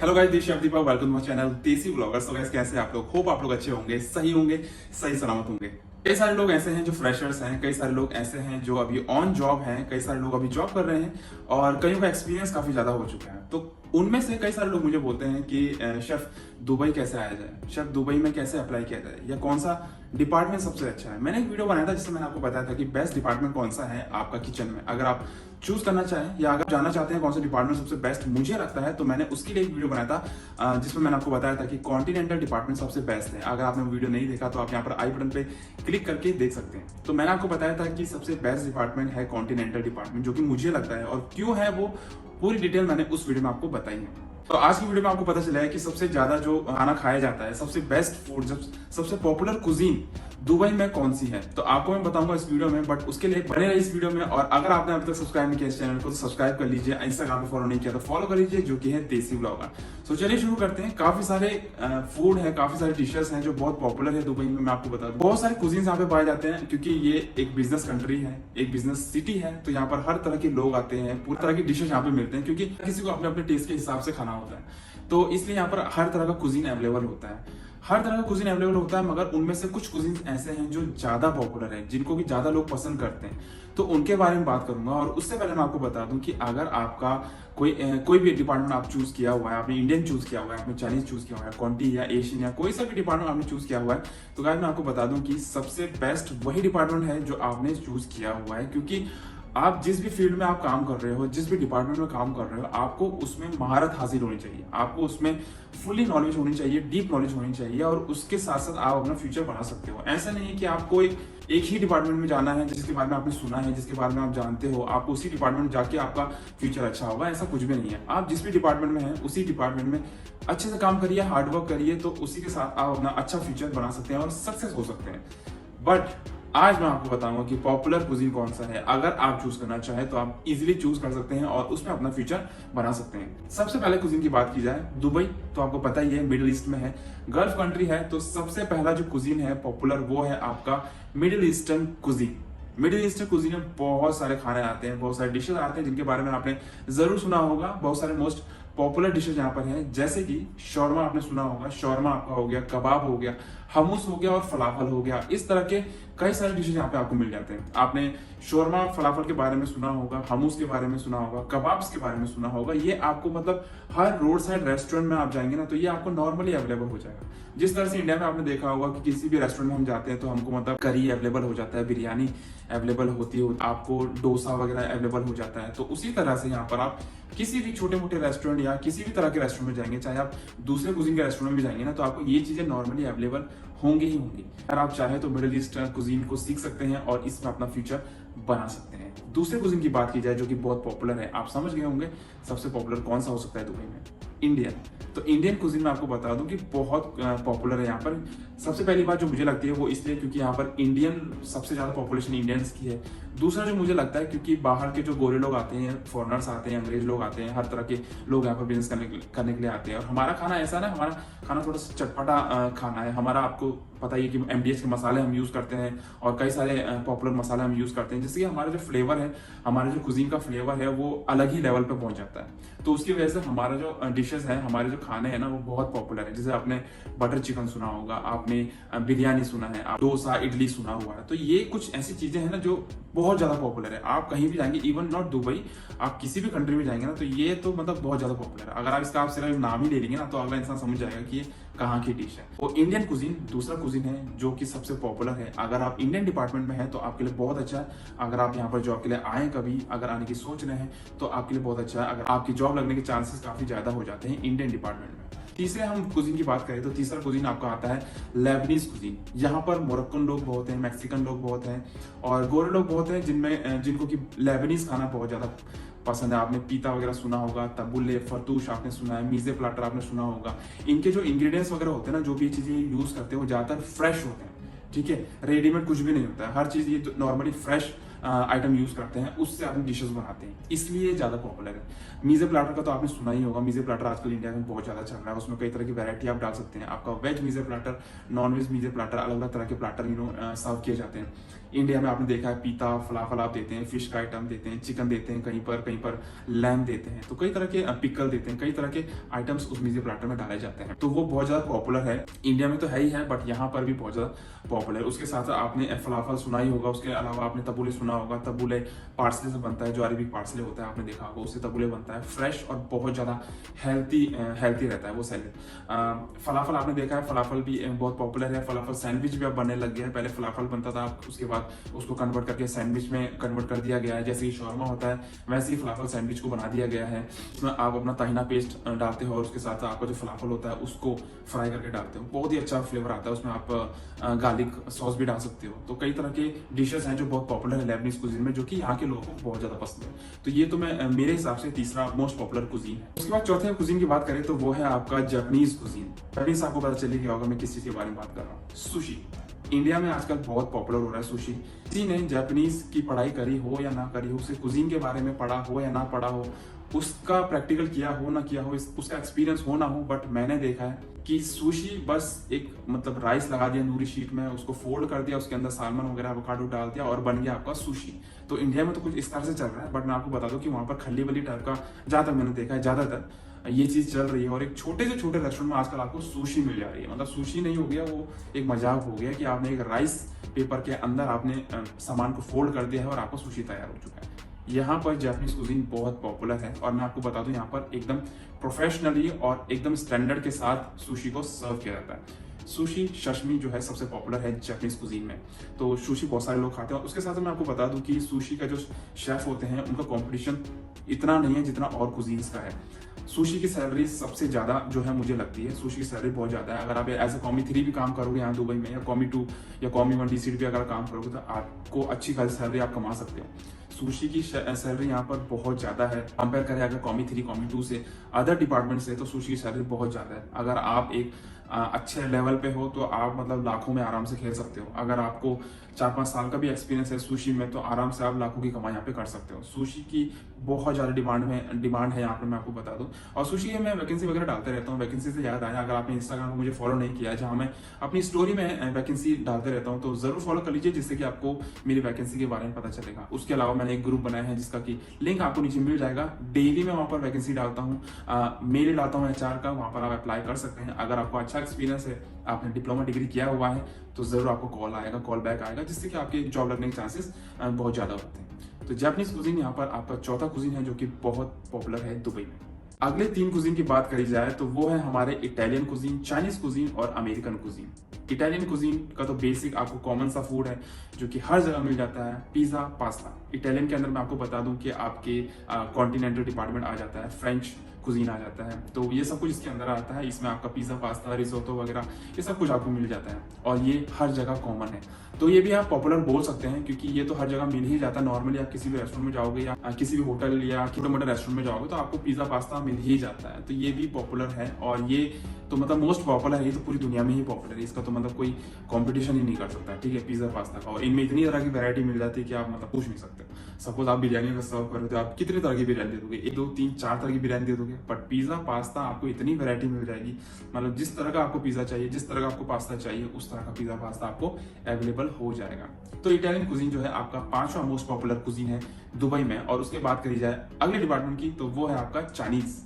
Hello guys, this है दीपक। Welcome to my channel देसी bloggers. तो गाइस, कैसे आप लोग? होप आप लोग अच्छे होंगे, सही होंगे, सही सलामत होंगे। कई सारे लोग ऐसे हैं जो फ्रेशर्स हैं, कई सारे लोग ऐसे हैं जो अभी ऑन जॉब हैं, कई सारे लोग अभी जॉब कर रहे हैं और कईयों का एक्सपीरियंस काफी ज्यादा हो चुका है। तो उनमें से कई सारे लोग मुझे बोलते हैं कि शेफ दुबई कैसे आया जाए, शेफ दुबई में कैसे अप्लाई किया जाए, या कौन सा डिपार्टमेंट सबसे अच्छा है। मैंने एक वीडियो बनाया था जिसमें मैंने आपको बताया था कि बेस्ट डिपार्टमेंट कौन सा है आपका किचन में। अगर आप चूज करना चाहें या अगर जानना चाहते हैं कौन सा डिपार्टमेंट सबसे बेस्ट मुझे लगता है, तो मैंने उसके लिए एक वीडियो बनाया था जिसमें मैंने आपको बताया था कि कॉन्टिनेंटल डिपार्टमेंट सबसे बेस्ट है। अगर आपने वीडियो नहीं देखा तो आप यहाँ पर आई बटन पे क्लिक करके देख सकते हैं। तो मैंने आपको बताया था कि सबसे बेस्ट डिपार्टमेंट है कॉन्टिनेंटल डिपार्टमेंट, जो कि मुझे लगता है, और क्यों है वो पूरी डिटेल मैंने उस वीडियो में आपको बताई है। तो आज की वीडियो में आपको पता चला है कि सबसे ज्यादा जो खाना खाया जाता है, सबसे बेस्ट फूड, सबसे पॉपुलर कुजीन दुबई में कौन सी है, तो आपको मैं बताऊंगा इस वीडियो में। बट उसके लिए बने रहे इस वीडियो में, और अगर आपने अभी तक सब्सक्राइब नहीं किया इस चैनल को तो सब्सक्राइब कर लीजिए। इंस्टाग्राम पे फॉलो नहीं किया तो फॉलो कर लीजिए, जो कि है देसी ब्लॉगर। तो चलिए शुरू करते हैं। काफी सारे फूड है, काफी सारे डिशेस हैं जो बहुत पॉपुलर है दुबई में। मैं आपको बता दूं, बहुत सारे कुजीन यहाँ पे पाए जाते हैं, क्योंकि ये एक बिजनेस कंट्री है, एक बिजनेस सिटी है। तो यहाँ पर हर तरह के लोग आते हैं, पूरी तरह की डिशेज यहाँ पे मिलते हैं, क्योंकि किसी को अपने अपने टेस्ट के हिसाब से खाना होता है। तो इसलिए यहाँ पर हर तरह का कुजीन अवेलेबल होता है, हर तरह का कुजीन अवेलेबल होता है। मगर उनमें से कुछ कुजीन ऐसे हैं जो ज्यादा पॉपुलर है, जिनको कि ज्यादा लोग पसंद करते हैं, तो उनके बारे में बात करूंगा। और उससे पहले मैं आपको बता दूं कि अगर आपका कोई भी डिपार्टमेंट आप चूज किया हुआ है, आपने इंडियन चूज किया हुआ है, आपने चाइनीज चूज किया हुआ है, क्वांटी या एशियन या कोई सा भी डिपार्टमेंट आपने चूज किया हुआ है, तो गाइस मैं आपको बता दूं कि सबसे बेस्ट वही डिपार्टमेंट है जो आपने चूज किया हुआ है। क्योंकि आप जिस भी फील्ड में आप काम कर रहे हो, जिस भी डिपार्टमेंट में काम कर रहे हो, आपको उसमें महारत हासिल होनी चाहिए, आपको उसमें फुल्ली नॉलेज होनी चाहिए, डीप नॉलेज होनी चाहिए, और उसके साथ साथ आप अपना फ्यूचर बना सकते हो। ऐसा नहीं है कि आपको एक ही डिपार्टमेंट में जाना है जिसके बारे में आपने सुना है, जिसके बारे में आप जानते हो, आप उसी डिपार्टमेंट में जाके आपका फ्यूचर अच्छा होगा। ऐसा कुछ भी नहीं है। आप जिस भी डिपार्टमेंट में है उसी डिपार्टमेंट में अच्छे से काम करिए, हार्डवर्क करिए, तो उसी के साथ आप अपना अच्छा फ्यूचर बना सकते हैं और सक्सेस हो सकते हैं। बट आज मैं आपको बताऊंगा कि पॉपुलर कुजीन कौन सा है। अगर आप चूज करना चाहें तो आप इजीली चूज कर सकते हैं और उसमें अपना फ्यूचर बना सकते हैं। सबसे पहले कुजीन की बात की जाए, दुबई तो आपको पता ही है मिडिल ईस्ट में है, गल्फ कंट्री है। तो सबसे पहला जो कुजीन है पॉपुलर, वो है आपका middle eastern cuisine. Middle eastern cuisine में बहुत सारे खाने आते हैं, बहुत सारे डिशेज आते हैं, जिनके बारे में आपने जरूर सुना होगा। बहुत सारे मोस्ट पॉपुलर डिशेज यहाँ पर हैं, जैसे कि शौरमा आपने सुना होगा, शौरमा आपका हो गया, कबाब हो गया, हमूस हो गया और फलाफल हो गया। इस तरह के कई सारे डिशेज यहाँ पे आपको मिल जाते हैं। आपने शौरमा फलाफल के बारे में सुना होगा, हमूस के बारे में सुना होगा, कबाब्स के बारे में सुना होगा। ये आपको मतलब हर रोड साइड रेस्टोरेंट में आप जाएंगे ना, तो ये आपको नॉर्मली अवेलेबल हो जाएगा। जिस तरह से इंडिया में आपने देखा होगा कि किसी भी रेस्टोरेंट में हम जाते हैं तो हमको मतलब करी अवेलेबल हो जाता है, बिरयानी अवेलेबल होती है, आपको डोसा वगैरह अवेलेबल हो जाता है। तो उसी तरह से यहाँ पर आप किसी भी छोटे मोटे रेस्टोरेंट या किसी भी तरह के रेस्टोरेंट में जाएंगे, चाहे आप दूसरे कुजीन के रेस्टोरेंट में भी जाएंगे ना, तो आपको ये चीजें नॉर्मली अवेलेबल होंगी ही होंगी। अगर आप चाहें तो मिडिल ईस्टर्न कुजीन को सीख सकते हैं और इसमें अपना फ्यूचर बना सकते हैं। दूसरे कुजीन की बात की जाए जो कि बहुत पॉपुलर है, आप समझ गए होंगे सबसे पॉपुलर कौन सा हो सकता है दुबई में, इंडियन। तो इंडियन कुजीन में आपको बता दूं कि बहुत पॉपुलर है यहाँ पर। सबसे पहली बात जो मुझे लगती है वो इसलिए क्योंकि यहाँ पर इंडियन सबसे ज्यादा पॉपुलेशन इंडियंस की है। दूसरा जो मुझे लगता है क्योंकि बाहर के जो गोरे लोग आते हैं, फॉरेनर्स आते हैं, अंग्रेज लोग आते हैं, हर तरह के लोग यहाँ पर बिजनेस करने के लिए आते हैं। और हमारा खाना ऐसा ना, हमारा खाना थोड़ा सा चटपटा खाना है हमारा। आपको पता ही है कि एमडीएच के मसाले हम यूज करते हैं और कई सारे पॉपुलर मसाले हम यूज करते हैं, जिससे हमारा जो फ्लेवर है, हमारे जो कुजीन का फ्लेवर है, वो अलग ही लेवल पे पहुंच जाता है। तो उसकी वजह से हमारा जो डिशेस है, हमारे जो खाने हैं ना, वो बहुत पॉपुलर है। जैसे आपने बटर चिकन सुना होगा, आपने बिरयानी सुना है, डोसा इडली सुना हुआ है। तो ये कुछ ऐसी चीजें हैं ना जो बहुत ज्यादा पॉपुलर है। आप कहीं भी जाएंगे, इवन नॉट दुबई, आप किसी भी कंट्री में जाएंगे ना, तो ये तो मतलब बहुत ज्यादा पॉपुलर है। अगर आप इसका आप सिर्फ नाम ही ले लेंगे ना, तो अगला इंसान समझ जाएगा कि ये कहाँ की डिश है। वो इंडियन कुजीन दूसरा कुजीन है जो कि सबसे पॉपुलर है। अगर आप इंडियन डिपार्टमेंट में हैं तो आपके लिए बहुत अच्छा है। अगर आप यहाँ पर जॉब के लिए आए, कभी अगर आने की सोच रहे हैं, तो आपके लिए बहुत अच्छा है। अगर आपकी जॉब लगने के चांसेस काफी ज्यादा हो जाते हैं इंडियन डिपार्टमेंट में। तीसरे हम कुजीन की बात करें तो तीसरा कुजीन आपका आता है लेबनीज कुजीन। यहाँ पर मोरक्कन लोग बहुत हैं, मैक्सिकन लोग बहुत हैं और गोरे लोग बहुत हैं, जिनको कि लेबनीज खाना बहुत ज्यादा पसंद है। आपने पीता वगैरह सुना होगा, तबुल्ले, फरतूश आपने सुना है, मीजे प्लाटर आपने सुना होगा। इनके जो इंग्रेडिएंट्स वगैरह होते हैं ना, जो भी चीजें यूज करते हैं, वो ज्यादातर फ्रेश होते हैं। ठीक है, रेडीमेड कुछ भी नहीं होता है, हर चीज ये नॉर्मली फ्रेश आइटम यूज करते हैं, उससे अपनी डिशेस बनाते हैं, इसलिए ज्यादा पॉपुलर है। मीजे प्लाटर का तो आपने सुना ही होगा। मीजे प्लाटर आजकल इंडिया में बहुत ज्यादा चल रहा है। उसमें कई तरह की वैरायटी आप डाल सकते हैं। आपका veg mezze platter, non veg mezze platter, अलग अलग तरह के प्लाटर सर्व किए जाते हैं। इंडिया में आपने देखा है पीता, फलाफल आप देते हैं, फिश का आइटम देते हैं, चिकन देते हैं, कहीं पर लैम देते हैं, तो कई तरह के पिकल देते हैं, कई तरह के आइटम्स उस मीज़े प्लाटर में डाले जाते हैं। तो वो बहुत ज़्यादा पॉपुलर है, इंडिया में तो है ही है, बट यहाँ पर भी बहुत ज़्यादा पॉपुलर है। उसके साथ आपने फलाफल सुना ही होगा, उसके अलावा आपने तबूले सुना होगा। तबूले पार्सले से बनता है, जो अरेबिक पार्सले होता है आपने देखा होगा, उससे तबूले बनता है। फ्रेश और बहुत ज़्यादा हेल्थी रहता है वो सैलेड। फलाफल आपने देखा है, फलाफल भी बहुत पॉपुलर है। फलाफल सैंडविच भी अब बनने लग गया है, पहले फलाफल बनता था, उसके बाद उसको कन्वर्ट करके सैंडविच में कन्वर्ट कर दिया गया है। जैसे कि शॉर्मा होता है वैसे ही फलाफल सैंडविच को बना दिया गया है। इसमें आप अपना ताहिना पेस्ट डालते हो और उसके साथ आपका जो फलाफल होता है उसको फ्राई करके डालते हो, बहुत ही अच्छा फ्लेवर आता है उसमें। आप गार्लिक सॉस भी डाल सकते हो। तो कई तरह के डिशेस हैं जो बहुत पॉपुलर है लेबनीज कुजीन में, जो कि यहाँ के लोगों को बहुत ज्यादा पसंद है। तो ये तो मैं मेरे हिसाब से तीसरा मोस्ट पॉपुलर कुजीन है। उसके बाद चौथे कुजीन की बात करें तो वो है आपका जापानीज कुजीन। जापानीज आपको पता चल गया होगा मैं किस चीज के बारे में बात कर रहा हूँ, सुशी। इंडिया में आजकल बहुत पॉपुलर हो रहा है सुशी। किसी ने जापानीज की पढ़ाई करी हो या ना करी हो, उसे कुजीन के बारे में पढ़ा हो या ना पढ़ा हो, उसका प्रैक्टिकल किया हो ना किया हो, उसका एक्सपीरियंस हो ना हो, बट मैंने देखा है कि सुशी बस एक मतलब राइस लगा दिया नूरी शीट में, उसको फोल्ड कर दिया, उसके अंदर सालमन वगैरह एवोकाडो डाल दिया और बन गया आपका सुशी। तो इंडिया में तो कुछ इस तरह से चल रहा है, बट मैं आपको बता दूं कि वहां पर खली वली टाइप का जहां तक मैंने देखा है ज्यादातर ये चीज चल रही है। और एक छोटे से छोटे रेस्टोरेंट में आजकल आपको सुशी मिल जा रही है। मतलब सुशी नहीं हो गया, वो एक मजाक हो गया कि आपने एक राइस पेपर के अंदर आपने सामान को फोल्ड कर दिया है और आपको सुशी तैयार हो चुका है। यहाँ पर जापानीज कुजीन बहुत पॉपुलर है और मैं आपको बता दूं यहाँ पर एकदम प्रोफेशनली और एकदम स्टैंडर्ड के साथ सुशी को सर्व किया जाता है। सुशी शशमी जो है सबसे पॉपुलर है जापानीज कुजीन में। तो सुशी बहुत सारे लोग खाते हैं। और उसके साथ मैं आपको बता दूं कि सुशी का जो शेफ होते हैं उनका कंपटीशन इतना नहीं है जितना और कुजीन्स का है। सुशी की सैलरी सबसे ज्यादा जो है मुझे लगती है, सुशी की सैलरी बहुत ज्यादा है। अगर आप एज ए कॉमी 3 भी काम करोगे यहाँ दुबई में, या कॉमी 2 या कॉमी 1 DCD भी अगर काम करोगे तो आपको अच्छी खासी सैलरी आप कमा सकते हो। सुशी की सैलरी यहाँ पर बहुत ज्यादा है। कंपेयर करें अगर कॉमी 3 कॉमी 2 से, अदर डिपार्टमेंट से, तो सुशी की सैलरी बहुत ज्यादा है। अगर आप एक अच्छे लेवल पे हो तो आप मतलब लाखों में आराम से खेल सकते हो। अगर आपको 4-5 साल का भी एक्सपीरियंस है सुशी में तो आराम से आप लाखों की कमाई यहाँ पे कर सकते हो। सुशी की बहुत ज्यादा डिमांड है यहाँ पे, मैं आपको बता दूं। और सुशी में वैकेंसी वगैरह डालते रहता हूँ। वैकेंसी से याद आया, अगर आपने इंस्टाग्राम को मुझे फॉलो नहीं किया, जहाँ मैं अपनी स्टोरी में वैकेंसी डालते रहता हूँ, तो जरूर फॉलो कर लीजिए, जिससे कि आपको मेरी वैकेंसी के बारे में पता चलेगा। उसके अलावा मैंने एक ग्रुप बनाया है जिसका कि लिंक आपको नीचे मिल जाएगा। डेली मैं वहाँ पर वैकेंसी डालता हूँ, मेल डालता हूँ HR का, वहाँ पर आप अप्लाई कर सकते हैं। अगर आपको अच्छा एक्सपीरियंस है, आपने डिप्लोमा डिग्री किया हुआ है, तो जरूर आपको कॉल बैक आएगा, जिससे कि आपके जॉब लगने के चांसेस बहुत ज्यादा होते हैं। तो जापानीज कुजीन यहाँ पर आपका चौथा कुजीन है जो कि बहुत पॉपुलर है दुबई में। अगले 3 कुजीन की बात करी जाए तो वो है हमारे इटालियन कुजीन, चाइनीज कुजीन और अमेरिकन कुजीन। इटालियन कुजीन का तो बेसिक आपको कॉमन सा फूड है जो कि हर जगह मिल जाता है, पिज्जा, पास्ता। इटालियन के अंदर मैं आपको बता दूं कि आपके कॉन्टिनेंटल डिपार्टमेंट आ जाता है, फ्रेंच कुजीन आ जाता है, तो ये सब कुछ इसके अंदर आता है। इसमें आपका पिज्जा, पास्ता, रिजोटो वगैरह ये सब कुछ आपको मिल जाता है और ये हर जगह कॉमन है। तो ये भी आप पॉपुलर बोल सकते हैं क्योंकि ये तो हर जगह मिल ही जाता है। नॉर्मली आप किसी भी रेस्टोरेंट में जाओगे या किसी भी होटल या छोटे मोटे रेस्टोरेंट में जाओगे तो आपको पिज्जा, पास्ता मिल ही जाता है। तो ये भी पॉपुलर है और ये तो मतलब मोस्ट पॉपुलर है, ये तो पूरी दुनिया में ही पॉपुलर है। इसका तो मतलब कोई कंपटीशन ही नहीं कर सकता, ठीक है, पिज्जा पास्ता का। और इनमें इतनी तरह की वैरायटी मिल जाती है कि आप मतलब पूछ नहीं सकते। सपोज आप बिरयानी का सर्व कर रहे हो तो आप कितने तरह की बिरयानी दे दोगे? 1, 2, 3, 4 तरह की बिरयानी दे दोगे, बट पिज्जा पास्ता आपको इतनी वैरायटी मिल जाएगी। मतलब जिस तरह का आपको पिज्जा चाहिए, जिस तरह का आपको पास्ता चाहिए, उस तरह का पिज्जा पास्ता आपको अवेलेबल हो जाएगा। तो इटालियन कुजीन जो है आपका 5वां मोस्ट पॉपुलर कुजीन है दुबई में। और उसके बात करी जाए अगले डिपार्टमेंट की तो वो है आपका चाइनीज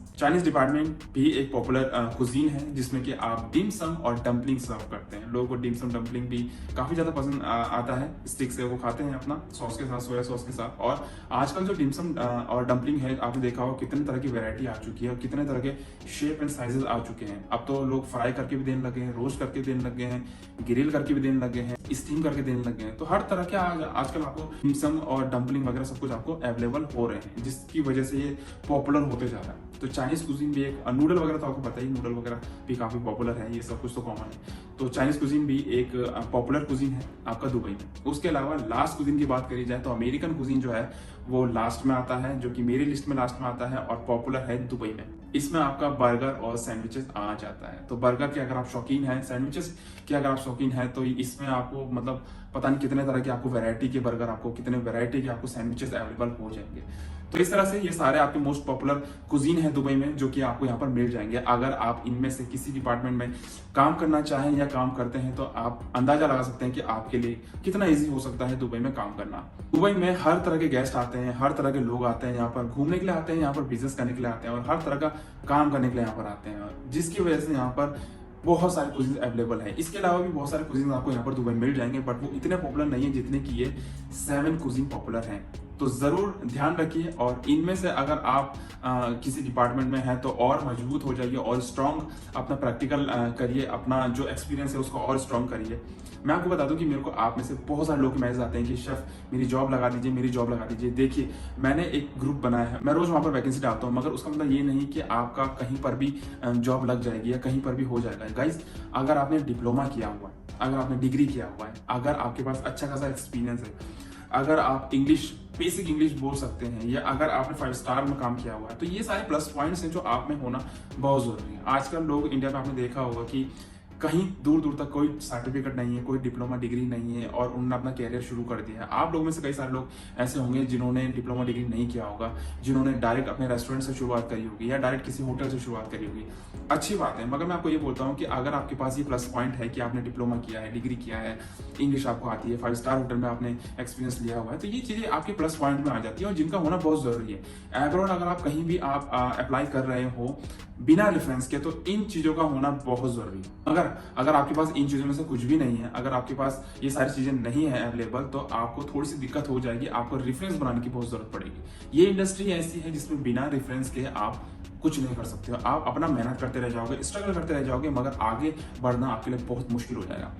डिपार्टमेंट भी एक पॉपुलर कुजीन है, जिसमें कि आप डिम सम और डम्पलिंग सर्व करते हैं। लोगों को डिम सम डम्पलिंग भी काफी ज्यादा पसंद आता है। स्टिक से वो खाते हैं अपना सॉस के साथ, सोया सॉस के साथ। और आजकल जो डिम सम और डम्पलिंग है, आपने देखा हो कितने तरह की वैरायटी आ चुकी है और कितने तरह के शेप एंड साइजेस आ चुके हैं। अब तो लोग फ्राई करके भी देने लगे हैं, रोस्ट करके देने लगे हैं, ग्रिल करके भी देने लगे हैं, स्टीम करके देने लगे हैं। तो हर तरह के आजकल आपको डिम सम और डम्पलिंग वगैरह सब कुछ आपको अवेलेबल हो रहे हैं, जिसकी वजह से ये पॉपुलर होते जा रहा है। तो चाइनीज कुजीन भी एक नूडल वगैरह तो आपको पता ही, नूडल वगैरह भी काफी पॉपुलर है, ये सब कुछ तो कॉमन है। तो चाइनीज कुजीन भी एक पॉपुलर कुजीन है आपका दुबई में। उसके अलावा लास्ट कुजीन की बात करी जाए तो अमेरिकन कुजीन जो है वो लास्ट में आता है, जो कि मेरी लिस्ट में लास्ट में आता है और पॉपुलर है दुबई में। इसमें आपका बर्गर और सैंडविचेस आ जाता है। तो बर्गर के अगर आप शौकीन हैं, सैंडविचेस के अगर आप शौकीन हैं, तो इसमें आपको मतलब पता नहीं कितने तरह के आपको वैरायटी के बर्गर, आपको कितने वैरायटी के आपको सैंडविचेस अवेलेबल हो जाएंगे। तो इस तरह से ये सारे आपके मोस्ट पॉपुलर कुजीन है दुबई में, जो कि आपको यहाँ पर मिल जाएंगे। अगर आप इनमें से किसी डिपार्टमेंट में काम करना चाहें या काम करते हैं तो आप अंदाजा लगा सकते हैं कि आपके लिए कितना ईजी हो सकता है दुबई में काम करना। दुबई में हर तरह के गेस्ट आते हैं, हर तरह के लोग आते हैं, यहाँ पर घूमने के लिए आते हैं, यहाँ पर बिजनेस करने के लिए आते हैं और हर तरह का काम करने के लिए यहाँ पर आते हैं, जिसकी वजह से यहाँ पर बहुत सारे कुजीन अवेलेबल है। इसके अलावा भी बहुत सारे कुजीन आपको यहाँ पर दुबई मिल जाएंगे, बट वो इतने पॉपुलर नहीं है जितने की ये 7 कुजीन पॉपुलर हैं। तो जरूर ध्यान रखिए और इनमें से अगर आप किसी डिपार्टमेंट में हैं तो और मजबूत हो जाइए और स्ट्रॉन्ग अपना प्रैक्टिकल करिए, अपना जो एक्सपीरियंस है उसको और स्ट्रॉन्ग करिए। मैं आपको बता दूं कि मेरे को आप में से बहुत सारे लोग के मैसेज आते हैं कि शेफ मेरी जॉब लगा दीजिए, मेरी जॉब लगा दीजिए। देखिए, मैंने एक ग्रुप बनाया है, मैं रोज वहां पर वैकेंसी डालता हूं, मगर उसका मतलब ये नहीं कि आपका कहीं पर भी जॉब लग जाएगी या कहीं पर भी हो जाएगा। गाइस, अगर आपने डिप्लोमा किया हुआ है, अगर आपने डिग्री किया हुआ है, अगर आपके पास अच्छा खासा एक्सपीरियंस है, अगर आप इंग्लिश बेसिक इंग्लिश बोल सकते हैं, या अगर आपने 5 स्टार में काम किया हुआ है, तो ये सारे प्लस पॉइंट्स हैं जो आप में होना बहुत जरूरी है। आजकल लोग इंडिया में आपने देखा होगा कि कहीं दूर दूर तक कोई सर्टिफिकेट नहीं है, कोई डिप्लोमा डिग्री नहीं है और उन्होंने अपना कैरियर शुरू कर दिया है। आप लोगों में से कई सारे लोग ऐसे होंगे जिन्होंने डिप्लोमा डिग्री नहीं किया होगा, जिन्होंने डायरेक्ट अपने रेस्टोरेंट से शुरुआत करी होगी या डायरेक्ट किसी होटल से शुरुआत करी होगी। अच्छी बात है, मगर मैं आपको ये बोलता हूँ कि अगर आपके पास ये प्लस पॉइंट है कि आपने डिप्लोमा किया है, डिग्री किया है, इंग्लिश आपको आती है, 5 स्टार होटल में आपने एक्सपीरियंस लिया हुआ है, तो ये चीजें आपके प्लस पॉइंट में आ जाती है और जिनका होना बहुत जरूरी है। एब्रॉड अगर आप कहीं भी आप अप्लाई कर रहे हो बिना रेफरेंस के, तो इन चीजों का होना बहुत जरूरी है। अगर आपके पास इन चीजों में से कुछ भी नहीं है, अगर आपके पास ये सारी चीजें नहीं है अवेलेबल, तो आपको थोड़ी सी दिक्कत हो जाएगी, आपको रेफरेंस बनाने की बहुत जरूरत पड़ेगी। ये इंडस्ट्री ऐसी है जिसमें बिना रेफरेंस के आप कुछ नहीं कर सकते हो। आप अपना मेहनत करते रह जाओगे, स्ट्रगल करते रह जाओगे, मगर आगे बढ़ना आपके लिए बहुत मुश्किल हो जाएगा।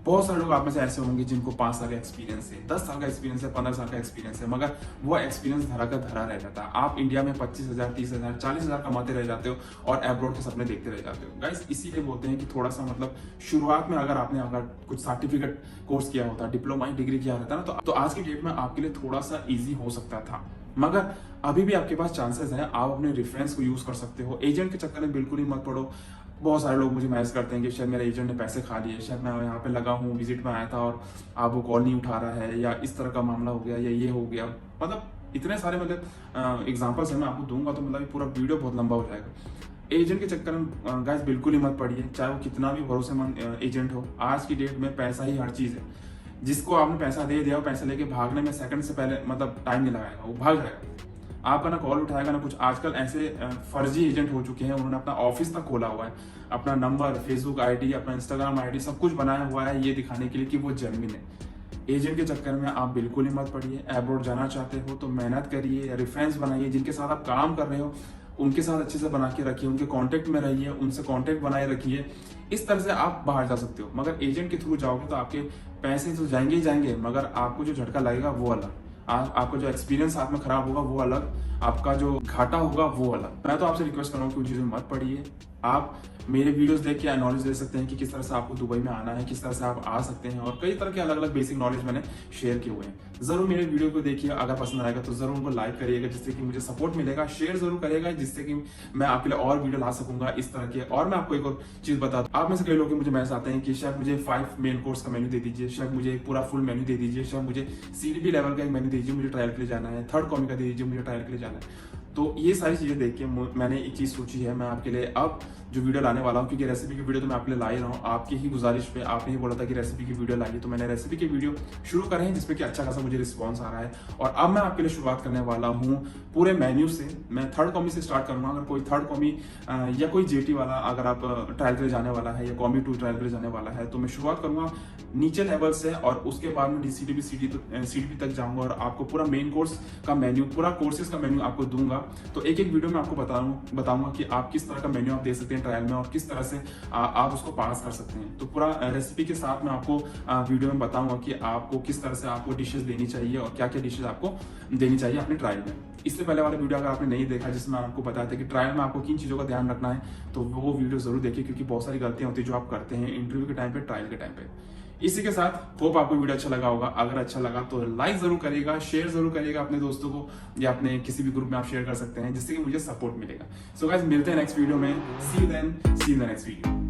बहुत सारे लोग आप में से ऐसे होंगे जिनको 5 साल का एक्सपीरियंस है, 10 साल का एक्सपीरियंस है, 15 साल का एक्सपीरियंस है, मगर वो एक्सपीरियंस धरा का धरा रह जाता है। आप इंडिया में 25,000, 30,000, 40,000 कमाते रह जाते हो और एब्रॉड के सपने देखते रह जाते हो। गाइस, इसीलिए बोलते हैं कि थोड़ा सा मतलब शुरुआत में अगर कुछ सर्टिफिकेट कोर्स किया होता, डिप्लोमा डिग्री किया रहता ना, तो आज की डेट में आपके लिए थोड़ा सा ईजी हो सकता था। मगर अभी भी आपके पास चांसेस है, आप अपने रेफरेंस को यूज कर सकते हो। एजेंट के चक्कर में बिल्कुल ही मत पड़ो। बहुत सारे लोग मुझे मैसेज करते हैं कि शायद मेरा एजेंट ने पैसे खा लिए, शायद मैं यहाँ पे लगा हूँ, विजिट में आया था और आप वो कॉल नहीं उठा रहा है, या इस तरह का मामला हो गया, या ये हो गया। मतलब इतने सारे एग्जाम्पल्स है, मैं आपको दूंगा तो मतलब पूरा वीडियो बहुत लंबा हो जाएगा। एजेंट के चक्कर में गाइस बिल्कुल ही मत पड़िए, चाहे वो कितना भी भरोसेमंद एजेंट हो। आज की डेट में पैसा ही हर चीज है। जिसको आपने पैसा दे दिया, पैसा लेके भागने में सेकंड से पहले मतलब टाइम नहीं लगाएगा, वो भाग जाएगा। आपका ना कॉल उठाएगा ना कुछ। आजकल ऐसे फर्जी एजेंट हो चुके हैं, उन्होंने अपना ऑफिस तक खोला हुआ है, अपना नंबर, फेसबुक आईडी, अपना इंस्टाग्राम आईडी सब कुछ बनाया हुआ है ये दिखाने के लिए कि वो जेन्युइन है। एजेंट के चक्कर में आप बिल्कुल ही मत पड़िए। एब्रॉड जाना चाहते हो तो मेहनत करिए, रेफरेंस बनाइए, जिनके साथ आप काम कर रहे हो उनके साथ अच्छे से बना के रखिए, उनके कांटेक्ट में रहिए, उनसे कांटेक्ट बनाए रखिए। इस तरह से आप बाहर जा सकते हो। मगर एजेंट के थ्रू जाओगे तो आपके पैसे तो जाएंगे ही जाएंगे, मगर आपको जो झटका लगेगा वो अलग, आपका जो एक्सपीरियंस हाथ में खराब होगा वो अलग, आपका जो घाटा होगा वो अलग। मैं तो आपसे रिक्वेस्ट कर रहा हूँ कि उन चीज़ों में मत पड़िए। आप मेरे वीडियोस देख के नॉलेज ले सकते हैं कि किस तरह से आपको दुबई में आना है, किस तरह से आप आ सकते हैं, और कई तरह के अलग अलग बेसिक नॉलेज मैंने शेयर किए हुए हैं। जरूर मेरे वीडियो को देखिए, अगर पसंद आएगा तो जरूर उनको लाइक करिएगा जिससे कि मुझे सपोर्ट मिलेगा। शेयर जरूर करिएगा जिससे कि मैं आपके लिए और वीडियो ला सकूंगा इस तरह के। और मैं आपको एक और चीज बता दूं, आप में से कई लोग मुझे मैसेज आते हैं कि शायद मुझे 5 मेन कोर्स का मेन्यू दे दीजिए, शायद मुझे एक पूरा फुल मेन्यू दे दीजिए, शायद मुझे CDP लेवल का एक मेन्यू दीजिए, मुझे ट्रायल के लिए जाना है, 3rd कॉमी का दे दीजिए, मुझे ट्रायल के लिए जाना है। तो ये सारी चीजें देख के मैंने एक चीज सोची है, मैं आपके लिए अब जो वीडियो लाने वाला हूँ, क्योंकि रेसिपी की वीडियो तो मैं आपके लिए ला ही रहा हूँ, आपकी ही गुजारिश पे। आपने ही बोला था कि रेसिपी की वीडियो लाइए, तो मैंने रेसिपी की वीडियो शुरू करें जिसमें कि अच्छा खासा मुझे रिस्पॉन्स आ रहा है। और अब मैं आपके लिए शुरुआत करने वाला हूँ पूरे मेन्यू से। मैं 3rd कॉमी से स्टार्ट करूंगा। अगर कोई 3rd कॉमी या कोई JT वाला अगर आप ट्रायल के लिए जाने वाला है या कॉमी 2 ट्रायल के लिए जाने वाला है, तो मैं शुरुआत करूंगा नीचे लेवल से और उसके बाद में DCDP CDP तक जाऊंगा और आपको पूरा मेन कोर्स का मेन्यू, पूरा कोर्सेज का मेन्यू आपको दूंगा। तो एक एक वीडियो में आपको बताऊंगा कि आप किस तरह का मेन्यू आप दे सकते हैं ट्रायल में और किस तरह से आप उसको पास कर सकते हैं। तो पूरा रेसिपी के साथ मैं आपको वीडियो में बताऊंगा कि आपको किस तरह से आपको डिशेस देनी चाहिए और क्या क्या डिशेस आपको देनी चाहिए अपने ट्रायल में। इससे पहले वाला वीडियो अगर आपने नहीं देखा जिसमें आपको बताया था कि ट्रायल में आपको किन चीज़ों का ध्यान रखना है, तो वो वीडियो जरूर देखिए, क्योंकि बहुत सारी गलतियां होती है जो आप करते हैं इंटरव्यू के टाइम पे, ट्रायल के टाइम पे। इसी के साथ होप आपको वीडियो अच्छा लगा होगा। अगर अच्छा लगा तो लाइक जरूर करिएगा, शेयर जरूर करिएगा अपने दोस्तों को, या अपने किसी भी ग्रुप में आप शेयर कर सकते हैं जिससे कि मुझे सपोर्ट मिलेगा। सो गाइस, मिलते हैं नेक्स्ट वीडियो में। See you then, see you in the next video.